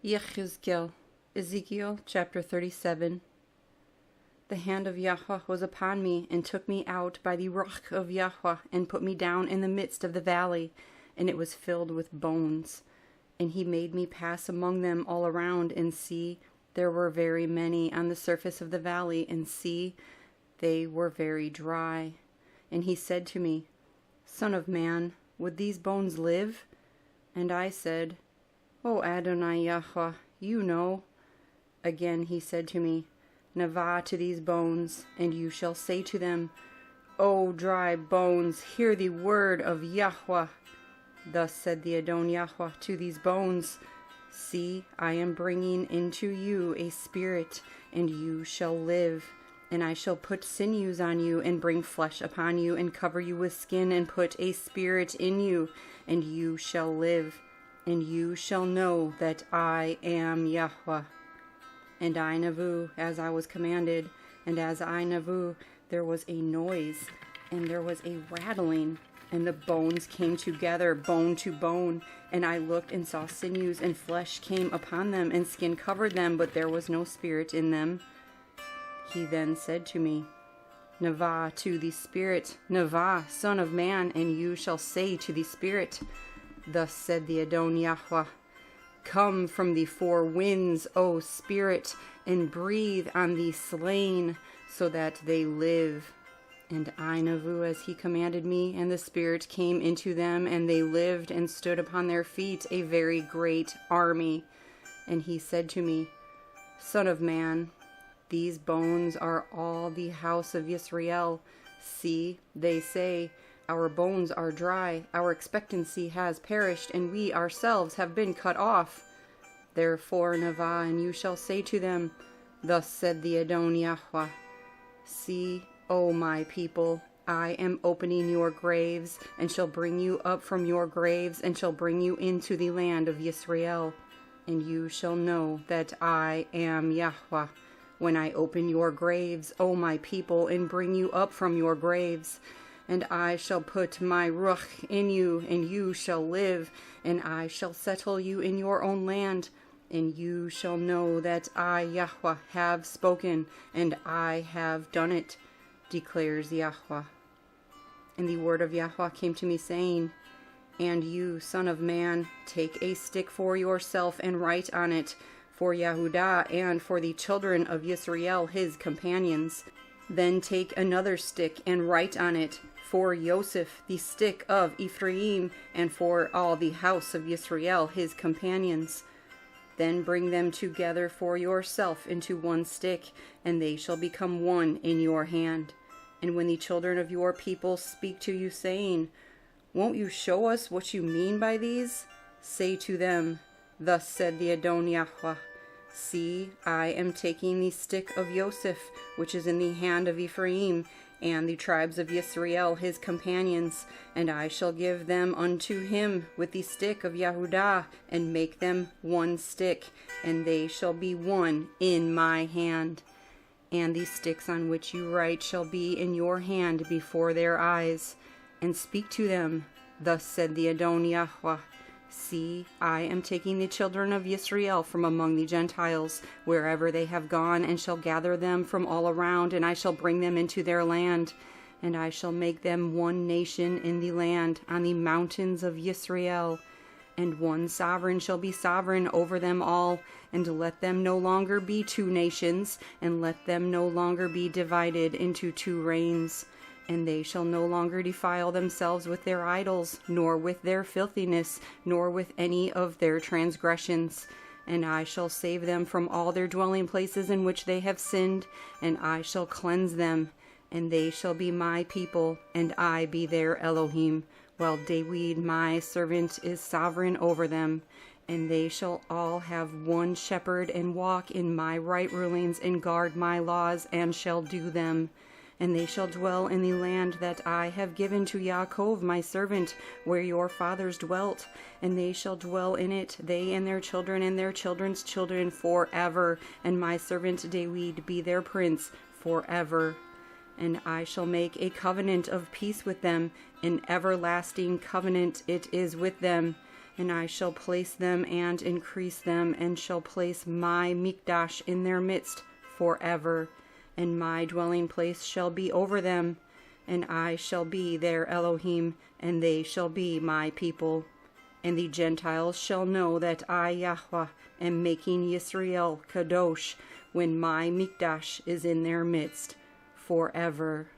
Yehezqel, Ezekiel chapter 37. The hand of Yahweh was upon me, and took me out by the Ruach of Yahweh, and put me down in the midst of the valley, and it was filled with bones. And he made me pass among them all around, and see, there were very many on the surface of the valley, and see, they were very dry. And he said to me, Son of man, would these bones live? And I said, O Adonai Yahuah, you know. Again he said to me, Navah to these bones, and you shall say to them, O dry bones, hear the word of Yahuah. Thus said the Adon Yahuah to these bones, See, I am bringing into you a spirit, and you shall live. And I shall put sinews on you, and bring flesh upon you, and cover you with skin, and put a spirit in you, and you shall live. And you shall know that I am Yahuah. And I navu, as I was commanded, and as I navu, there was a noise, and there was a rattling, and the bones came together, bone to bone. And I looked and saw sinews, and flesh came upon them, and skin covered them, but there was no spirit in them. He then said to me, Navah to the spirit, Navah, son of man, and you shall say to the spirit, Thus said the Adon Yahuah, Come from the four winds, O spirit, and breathe on the slain, so that they live. And I navu as he commanded me, and the spirit came into them, and they lived and stood upon their feet, a very great army. And he said to me, Son of man, these bones are all the house of Yisrael. See, they say, Our bones are dry, our expectancy has perished, and we ourselves have been cut off. Therefore, Navah, and you shall say to them, Thus said the Adon Yahuah, See, O my people, I am opening your graves, and shall bring you up from your graves, and shall bring you into the land of Yisrael. And you shall know that I am Yahuah, when I open your graves, O my people, and bring you up from your graves. And I shall put my Ruach in you, and you shall live, and I shall settle you in your own land. And you shall know that I, Yahuah, have spoken, and I have done it, declares Yahuah. And the word of Yahuah came to me, saying, And you, son of man, take a stick for yourself, and write on it, for Yehudah and for the children of Yisrael his companions. Then take another stick, and write on it, for Yosef the stick of Ephraim, and for all the house of Yisrael his companions. Then bring them together for yourself into one stick, and they shall become one in your hand. And when the children of your people speak to you, saying, Won't you show us what you mean by these? Say to them, Thus said the Adon Yahuah, See, I am taking the stick of Yosef, which is in the hand of Ephraim, and the tribes of Yisrael his companions, and I shall give them unto him with the stick of Yehudah, and make them one stick, and they shall be one in my hand. And the sticks on which you write shall be in your hand before their eyes. And speak to them, Thus said the Adon Yahuah, See, I am taking the children of Yisrael from among the Gentiles, wherever they have gone, and shall gather them from all around, and I shall bring them into their land. And I shall make them one nation in the land, on the mountains of Yisrael. And one sovereign shall be sovereign over them all, and let them no longer be two nations, and let them no longer be divided into two reigns. And they shall no longer defile themselves with their idols, nor with their filthiness, nor with any of their transgressions. And I shall save them from all their dwelling places in which they have sinned, and I shall cleanse them. And they shall be my people, and I be their Elohim, while David my servant is sovereign over them. And they shall all have one shepherd, and walk in my right rulings, and guard my laws, and shall do them. And they shall dwell in the land that I have given to Yaakov my servant, where your fathers dwelt. And they shall dwell in it, they and their children and their children's children forever. And my servant David be their prince forever. And I shall make a covenant of peace with them, an everlasting covenant it is with them. And I shall place them and increase them, and shall place my mikdash in their midst forever. And my dwelling place shall be over them, and I shall be their Elohim, and they shall be my people. And the Gentiles shall know that I, Yahuah, am making Yisrael kadosh, when my mikdash is in their midst forever.